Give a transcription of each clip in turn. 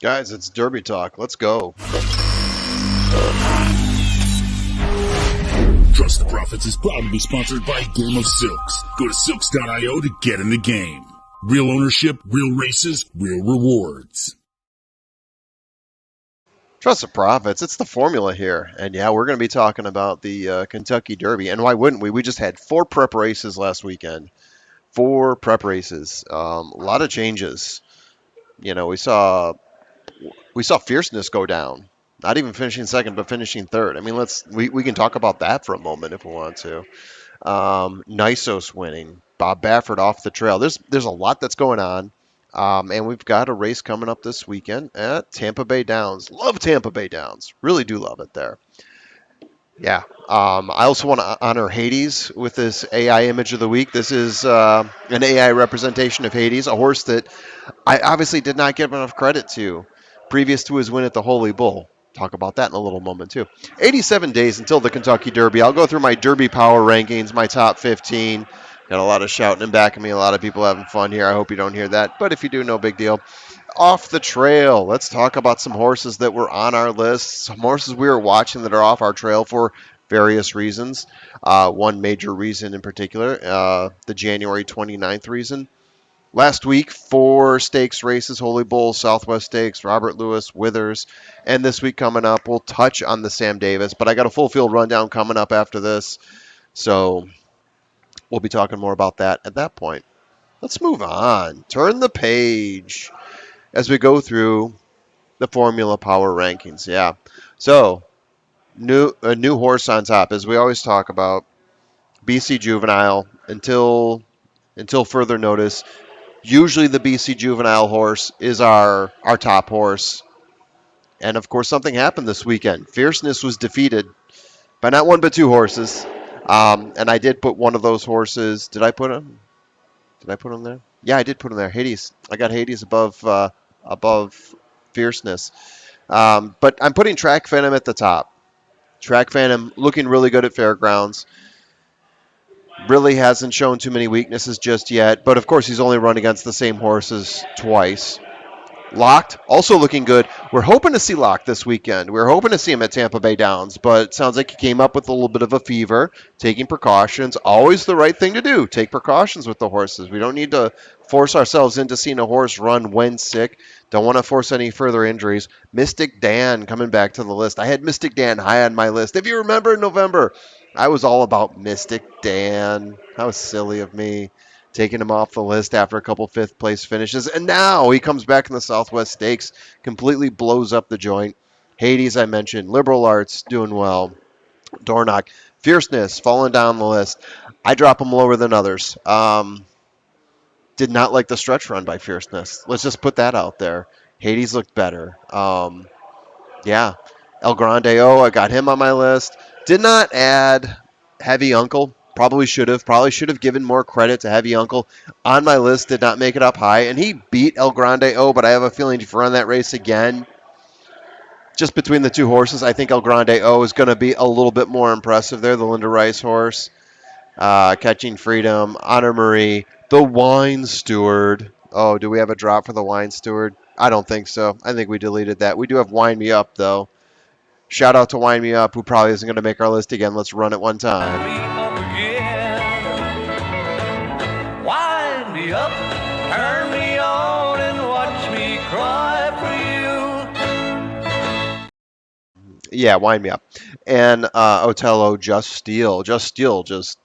Guys, it's Derby Talk. Let's go. Trust the Profits is proud to be sponsored by Game of Silks. Go to silks.io to get in the game. Real ownership, real races, real rewards. Trust the Profits. It's the formula here. And yeah, we're going to be talking about the Kentucky Derby. And why wouldn't we? We just had 4 prep races last weekend. 4 prep races. A lot of changes. You know, we saw fierceness go down. Not even finishing second, but finishing third. I mean, we can talk about that for a moment if we want to. Nysos winning, Bob Baffert off the trail. There's a lot that's going on, and we've got a race coming up this weekend at Tampa Bay Downs. Love Tampa Bay Downs, really do love it there. Yeah. I also want to honor Hades with this AI image of the week. This is an AI representation of Hades, a horse that I obviously did not give enough credit to previous to his win at the Holy Bull. Talk about that in a little moment, too. 87 days until the Kentucky Derby. I'll go through my Derby power rankings, my top 15. Got a lot of shouting and backing me, a lot of people having fun here. I hope you don't hear that. But if you do, no big deal. Off the trail, let's talk about some horses that were on our list, some horses we were watching that are off our trail for various reasons. One major reason in particular, the January 29th reason. Last week, 4 stakes races, Holy Bull, Southwest Stakes, Robert Lewis, Withers. And this week coming up, we'll touch on the Sam Davis. But I got a full field rundown coming up after this. So we'll be talking more about that at that point. Let's move on. Turn the page as we go through the Formula Power rankings. Yeah. So, a new horse on top. As we always talk about, BC Juvenile until further notice. Usually the BC Juvenile horse is our top horse. And of course, something happened this weekend. Fierceness was defeated by not one but 2 horses. And I did put one of those horses. Did I put him? Did I put him there? Yeah, I did put him there. Hades. I got Hades above Fierceness. But I'm putting Track Phantom at the top. Track Phantom looking really good at Fairgrounds. Really hasn't shown too many weaknesses just yet. But of course, he's only run against the same horses twice. Locked, also looking good. We're hoping to see Locked this weekend. We're hoping to see him at Tampa Bay Downs, but it sounds like he came up with a little bit of a fever, taking precautions. Always the right thing to do. Take precautions with the horses. We don't need to force ourselves into seeing a horse run when sick. Don't want to force any further injuries. Mystic Dan coming back to the list. I had Mystic Dan high on my list. If you remember in November, I was all about Mystic Dan. How silly of me. Taking him off the list after a couple 5th place finishes. And now he comes back in the Southwest Stakes, completely blows up the joint. Hades, I mentioned. Liberal Arts, doing well. Dornock. Fierceness, falling down the list. I drop him lower than others. Did not like the stretch run by Fierceness. Let's just put that out there. Hades looked better. Yeah. El Grande O, I got him on my list. Did not add Heavy Uncle. Probably should have. Probably should have given more credit to Heavy Uncle. On my list, did not make it up high. And he beat El Grande O, but I have a feeling if you run that race again, just between the 2 horses, I think El Grande O is going to be a little bit more impressive there. The Linda Rice horse. Catching Freedom. Honor Marie. The Wine Steward. Oh, do we have a drop for the Wine Steward? I don't think so. I think we deleted that. We do have Wine Me Up, though. Shout out to Wine Me Up, who probably isn't going to make our list again. Let's run it one time. Wind me up, turn me on, and watch me cry for you. Yeah, Wind Me Up. And Otello, Just Steel. Just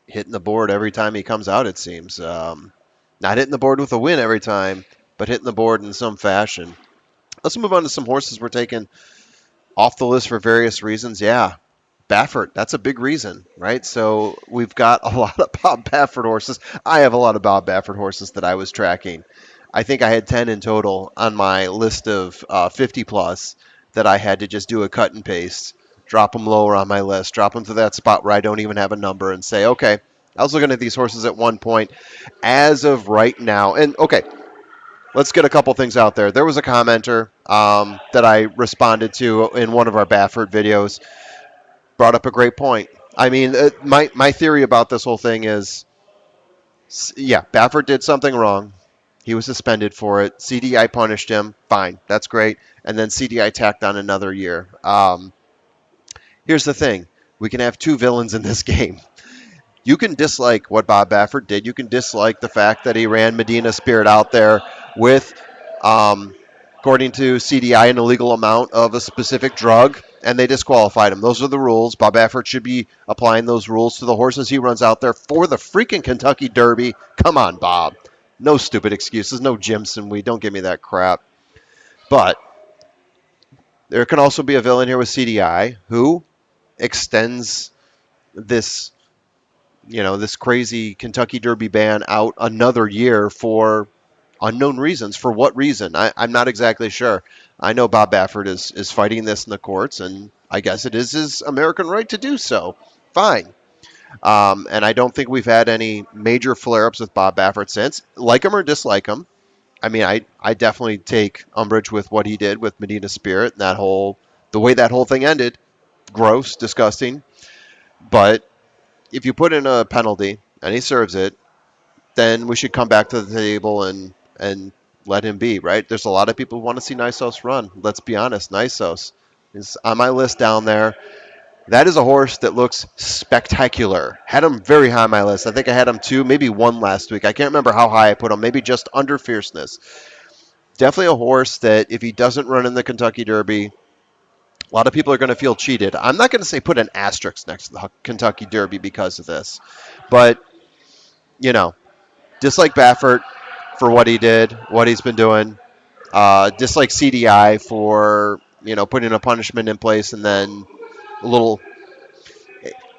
hitting the board every time he comes out, it seems. Not hitting the board with a win every time, but hitting the board in some fashion. Let's move on to some horses we're taking off the list for various reasons. Yeah, Baffert, that's a big reason, right? So we've got a lot of Bob Baffert horses. I have a lot of Bob Baffert horses that I was tracking. I think I had 10 in total on my list of 50 plus that I had to just do a cut and paste, drop them lower on my list, drop them to that spot where I don't even have a number and say, okay, I was looking at these horses at one point. As of right now, and okay, let's get a couple things out there. There was a commenter that I responded to in one of our Baffert videos. Brought up a great point. I mean, my theory about this whole thing is, yeah, Baffert did something wrong. He was suspended for it. CDI punished him. Fine, that's great. And then CDI tacked on another year. Here's the thing: we can have two villains in this game. You can dislike what Bob Baffert did. You can dislike the fact that he ran Medina Spirit out there with, according to CDI, an illegal amount of a specific drug, and they disqualified him. Those are the rules. Bob Baffert should be applying those rules to the horses he runs out there for the freaking Kentucky Derby. Come on, Bob. No stupid excuses. No Jimson Weed. Don't give me that crap. But there can also be a villain here with CDI who extends this this crazy Kentucky Derby ban out another year for unknown reasons. For what reason? I'm not exactly sure. I know Bob Baffert is fighting this in the courts, and I guess it is his American right to do so. Fine. And I don't think we've had any major flare-ups with Bob Baffert since. Like him or dislike him, I mean, I definitely take umbrage with what he did with Medina Spirit and the way that whole thing ended. Gross, disgusting. But if you put in a penalty and he serves it, then we should come back to the table and let him be, right? There's a lot of people who want to see Nysos run. Let's be honest, Nysos is on my list down there. That is a horse that looks spectacular. Had him very high on my list. I think I had him 2, maybe 1 last week. I can't remember how high I put him. Maybe just under fierceness. Definitely a horse that if he doesn't run in the Kentucky Derby, a lot of people are going to feel cheated. I'm not going to say put an asterisk next to the Kentucky Derby because of this. But, dislike Baffert for what he did, what he's been doing. Dislike CDI for, putting a punishment in place and then a little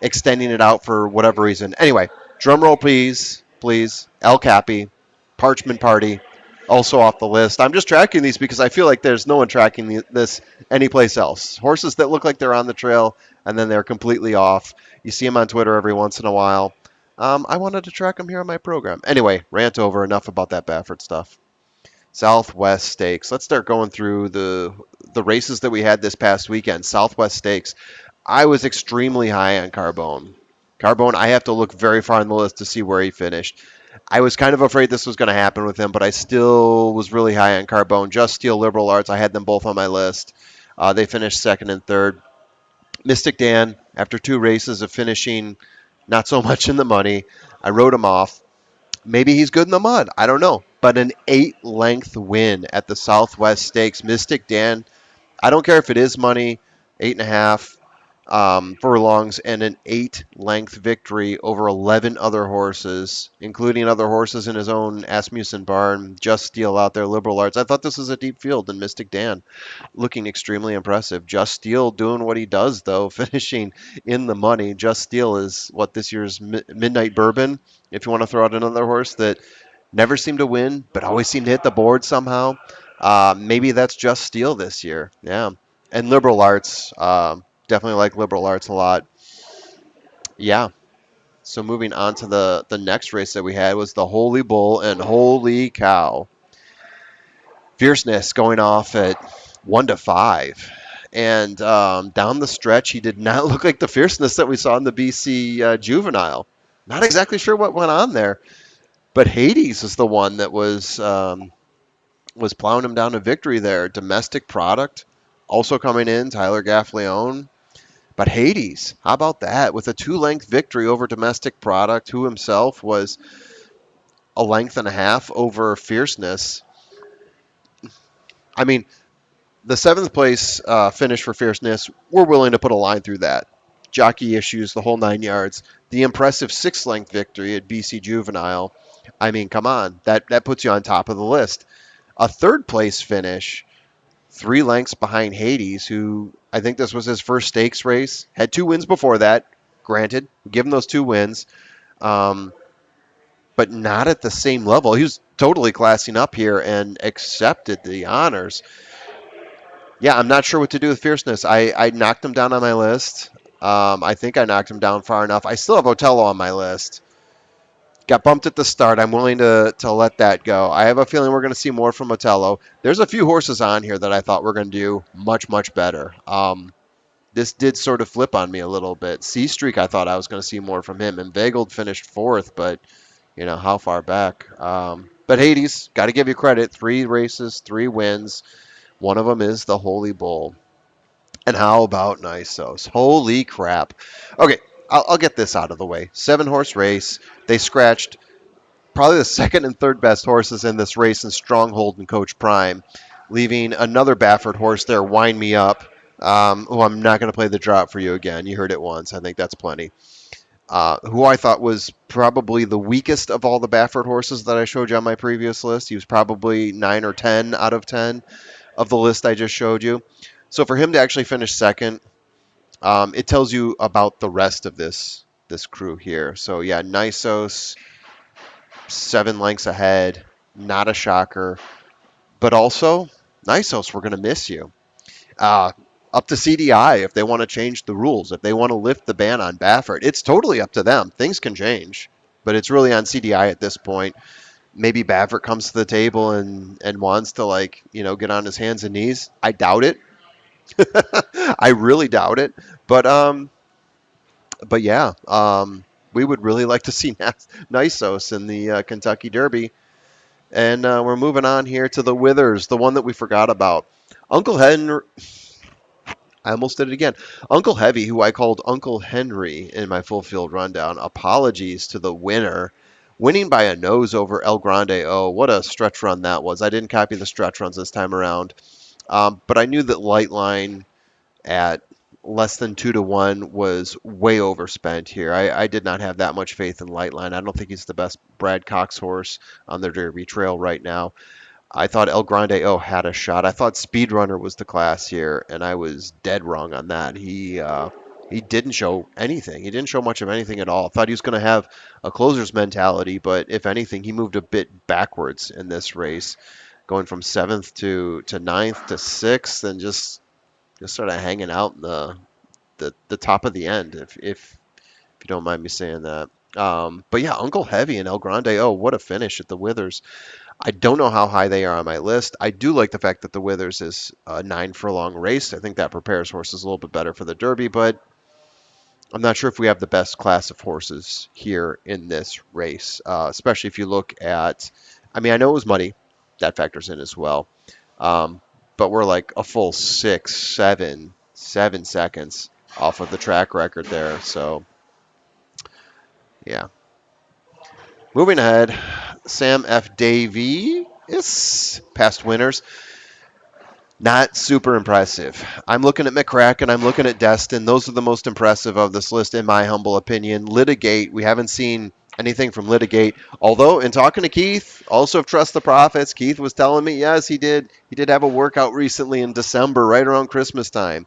extending it out for whatever reason. Anyway, drum roll, please. Please. El Capi, Parchment Party, also off the list. I'm just tracking these because I feel like there's no one tracking this anyplace else. Horses that look like they're on the trail and then they're completely off. You see them on Twitter every once in a while. I wanted to track them here on my program. Anyway, rant over. Enough about that Baffert stuff. Southwest Stakes. Let's start going through the races that we had this past weekend. Southwest Stakes. I was extremely high on Carbone. Carbone, I have to look very far on the list to see where he finished. I was kind of afraid this was going to happen with him, but I still was really high on Carbone. Just Steel, Liberal Arts, I had them both on my list. They finished second and third. Mystic Dan, after 2 races of finishing not so much in the money, I wrote him off. Maybe he's good in the mud. I don't know. But an 8-length win at the Southwest Stakes. Mystic Dan, I don't care if it is money, 8.5 furlongs, and an 8-length victory over 11 other horses, including other horses in his own Asmussen barn. Just Steel out there, Liberal Arts. I thought this was a deep field, and Mystic Dan looking extremely impressive. Just Steel doing what he does, though, finishing in the money. Just Steel is this year's Midnight Bourbon, if you want to throw out another horse that never seemed to win, but always seemed to hit the board somehow. Maybe that's Just Steel this year. Yeah. And Liberal Arts, definitely like Liberal Arts a lot. Yeah. So moving on to the next race that we had was the Holy Bull, and holy cow. Fierceness going off at 1-5. And down the stretch, he did not look like the fierceness that we saw in the BC Juvenile. Not exactly sure what went on there. But Hades is the one that was plowing him down to victory there. Domestic Product also coming in, Tyler Gaffleone. But Hades, how about that? With a 2-length victory over Domestic Product, who himself was a length and a half over Fierceness. I mean, the 7th place finish for Fierceness, we're willing to put a line through that. Jockey issues, the whole 9 yards. The impressive 6-length victory at BC Juvenile. I mean, come on. That puts you on top of the list. A 3rd place finish, 3 lengths behind Hades, who I think this was his first stakes race. Had 2 wins before that. Granted, give him those 2 wins. But not at the same level. He was totally classing up here and accepted the honors. Yeah, I'm not sure what to do with Fierceness. I knocked him down on my list. I think I knocked him down far enough. I still have Otello on my list. Got bumped at the start. I'm willing to let that go. I have a feeling we're going to see more from Otello. There's a few horses on here that I thought were going to do much, much better. This did sort of flip on me a little bit. C-Streak, I thought I was going to see more from him. And Vagold finished 4th, but, how far back? But Hades, got to give you credit. 3 races, 3 wins. One of them is the Holy Bull. And how about Nysos? Holy crap. Okay, I'll get this out of the way. 7-horse race. They scratched probably the second and third best horses in this race in Stronghold and Coach Prime, leaving another Baffert horse there, Wind Me Up, who I'm not going to play the drop for you again. You heard it once. I think that's plenty. Who I thought was probably the weakest of all the Baffert horses that I showed you on my previous list. He was probably 9 or 10 out of 10 of the list I just showed you. So for him to actually finish second, it tells you about the rest of this crew here. So yeah, Nysos 7 lengths ahead, not a shocker, but also Nysos, we're going to miss you. Uh, Up to CDI if they want to change the rules, if they want to lift the ban on Baffert. It's totally up to them. Things can change, but it's really on CDI at this point. Maybe Baffert comes to the table and wants to get on his hands and knees. I doubt it. I really doubt it. But yeah, we would really like to see Nysos in the Kentucky Derby. And we're moving on here to the Withers, the one that we forgot about. Uncle Henry, I almost did it again. Uncle Heavy, who I called Uncle Henry in my full field rundown. Apologies to the winner. Winning by a nose over El Grande. Oh, what a stretch run that was. I didn't copy the stretch runs this time around. But I knew that Lightline at less than 2-1 was way overspent here. I did not have that much faith in Lightline. I don't think he's the best Brad Cox horse on the Derby Trail right now. I thought El Grande had a shot. I thought Speedrunner was the class here, and I was dead wrong on that. He didn't show anything. He didn't show much of anything at all. I thought he was going to have a closer's mentality, but if anything, he moved a bit backwards in this race, going from 7th to 9th to 6th, and just sort of hanging out in the top of the end, if you don't mind me saying that. But yeah, Uncle Heavy and El Grande. Oh, what a finish at the Withers. I don't know how high they are on my list. I do like the fact that the Withers is a 9-furlong race. I think that prepares horses a little bit better for the Derby, but I'm not sure if we have the best class of horses here in this race, especially if you look at, I mean, I know it was muddy. That factors in as well. Um, but we're like a full 6, 7 seconds off of the track record there. So, yeah. Moving ahead, Sam F. Davies, past winners. Not super impressive. I'm looking at McCracken. I'm looking at Destin. Those are the most impressive of this list, in my humble opinion. Litigate. We haven't seen anything from Litigate. Although, in talking to Keith, also of Trust the Prophets, Keith was telling me, yes, he did. He did have a workout recently in December, right around Christmas time.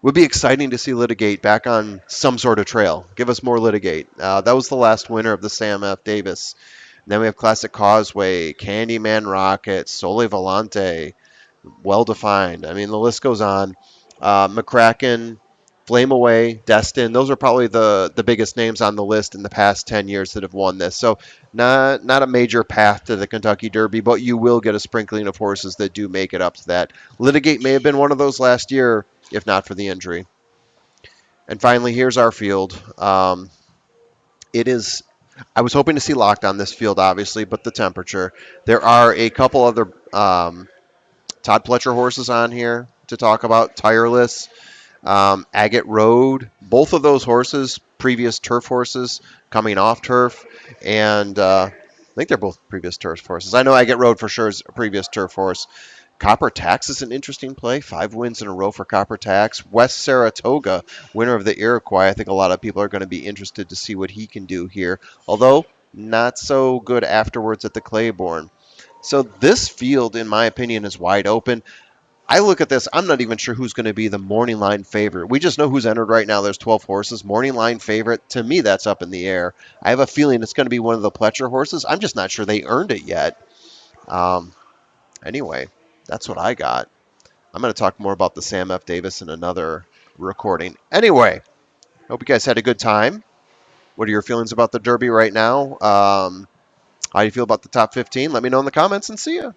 Would be exciting to see Litigate back on some sort of trail. Give us more Litigate. That was the last winner of the Sam F. Davis. And then we have Classic Causeway, Candyman Rocket, Sole Volante, well defined. I mean, the list goes on. McCracken, Flame Away, Destin. Those are probably the biggest names on the list in the past 10 years that have won this. So not a major path to the Kentucky Derby, but you will get a sprinkling of horses that do make it up to that. Litigate may have been one of those last year, if not for the injury. And finally, here's our field. It is. I was hoping to see locked on this field, obviously, but the temperature. There are a couple other Todd Pletcher horses on here to talk about. Tireless, Agate Road. Both of those horses, previous turf horses, coming off turf, and I think they're both previous turf horses. I know Agate Road for sure is a previous turf horse. Copper Tax is an interesting play. 5 wins in a row for Copper Tax. West Saratoga, winner of the Iroquois. I think a lot of people are going to be interested to see what he can do here. Although, not so good afterwards at the Claiborne. So this field, in my opinion, is wide open. I look at this, I'm not even sure who's going to be the morning line favorite. We just know who's entered right now. There's 12 horses. Morning line favorite, to me, that's up in the air. I have a feeling it's going to be one of the Pletcher horses. I'm just not sure they earned it yet. Anyway, that's what I got. I'm going to talk more about the Sam F. Davis in another recording. Anyway, hope you guys had a good time. What are your feelings about the Derby right now? How do you feel about the top 15? Let me know in the comments and see ya.